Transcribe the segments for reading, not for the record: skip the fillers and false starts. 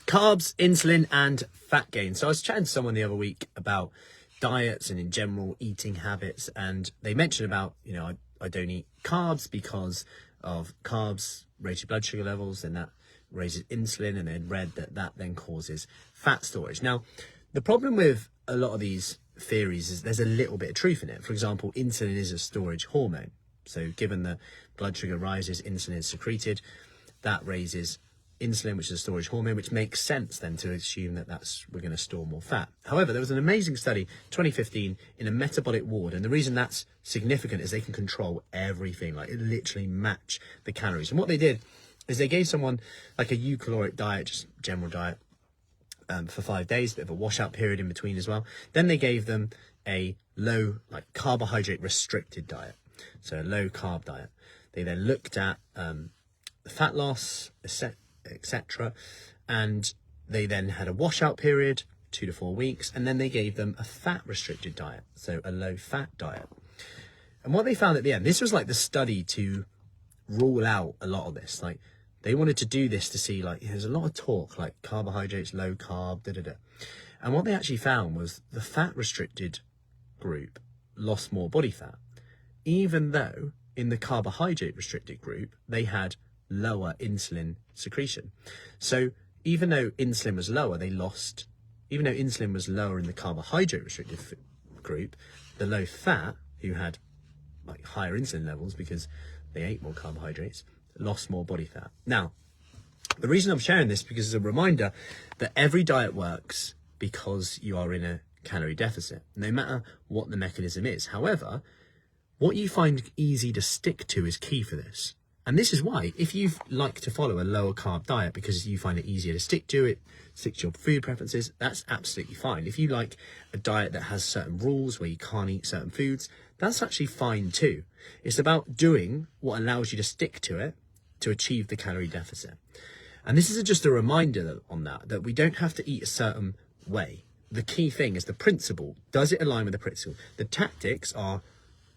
Carbs, insulin and fat gain. So I was chatting to someone the other week about diets and in general eating habits, and they mentioned about, I don't eat carbs because of carbs raise your blood sugar levels, and that raises insulin, and then read that then causes fat storage. Now, the problem with a lot of these theories is there's a little bit of truth in it. For example, insulin is a storage hormone. So given the blood sugar rises, insulin is secreted, that raises insulin, which is a storage hormone, which makes sense then to assume that we're going to store more fat. However, there was an amazing study, 2015, in a metabolic ward, and the reason that's significant is they can control everything, like it literally match the calories. And what they did is they gave someone like a eucaloric diet, just general diet, for 5 days, a bit of a washout period in between as well. Then they gave them a low, like carbohydrate restricted diet, so a low carb diet. They then looked at the fat loss, etc. And they then had a washout period, 2 to 4 weeks, and then they gave them a fat restricted diet, so a low fat diet. And what they found at the end, this was like the study to rule out a lot of this. Like they wanted to do this to see, like, there's a lot of talk like carbohydrates, low carb, and what they actually found was the fat restricted group lost more body fat, even though in the carbohydrate restricted group they had lower insulin secretion. So even though insulin was lower, even though insulin was lower in the carbohydrate restricted group, the low fat, who had like higher insulin levels because they ate more carbohydrates, lost more body fat. Now, the reason I'm sharing this because it's a reminder that every diet works because you are in a calorie deficit, no matter what the mechanism is. However, what you find easy to stick to is key for this. And this is why, if you like to follow a lower carb diet because you find it easier to stick to your food preferences, that's absolutely fine. If you like a diet that has certain rules where you can't eat certain foods, that's actually fine too. It's about doing what allows you to stick to it to achieve the calorie deficit. And this is just a reminder on that we don't have to eat a certain way. The key thing is the principle. Does it align with the principle? The tactics are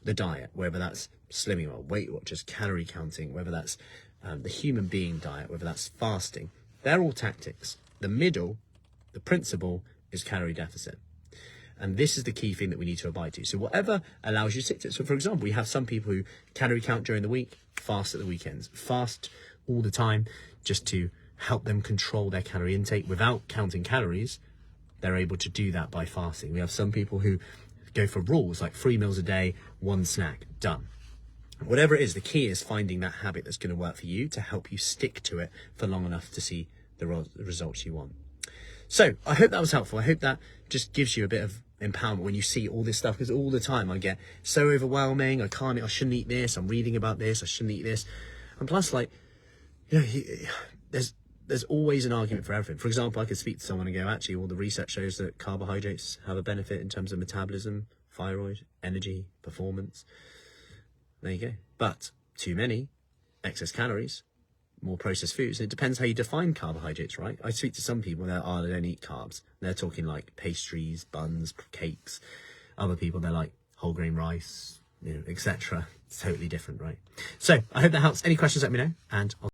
the diet, whether that's Slimming or Weight Watchers, calorie counting, whether that's the human being diet, whether that's fasting. They're all tactics. The middle, the principle, is calorie deficit. And this is the key thing that we need to abide to. So whatever allows you to stick to it. So for example, we have some people who calorie count during the week, fast at the weekends, fast all the time, just to help them control their calorie intake without counting calories. They're able to do that by fasting. We have some people who go for rules like 3 meals a day, 1 snack, done. Whatever it is, the key is finding that habit that's going to work for you to help you stick to it for long enough to see the results you want. So I hope that was helpful. I hope that just gives you a bit of empowerment when you see all this stuff, because all the time I get so overwhelming. I shouldn't eat this. I'm reading about this. I shouldn't eat this. And plus, like, there's always an argument for everything. For example, I could speak to someone and go, actually, all the research shows that carbohydrates have a benefit in terms of metabolism, thyroid, energy, performance. There you go. But too many, excess calories, more processed foods. It depends how you define carbohydrates, right? I speak to some people that they don't eat carbs. They're talking like pastries, buns, cakes. Other people, they're like whole grain rice, etc. It's totally different, right? So I hope that helps. Any questions, let me know, and I'll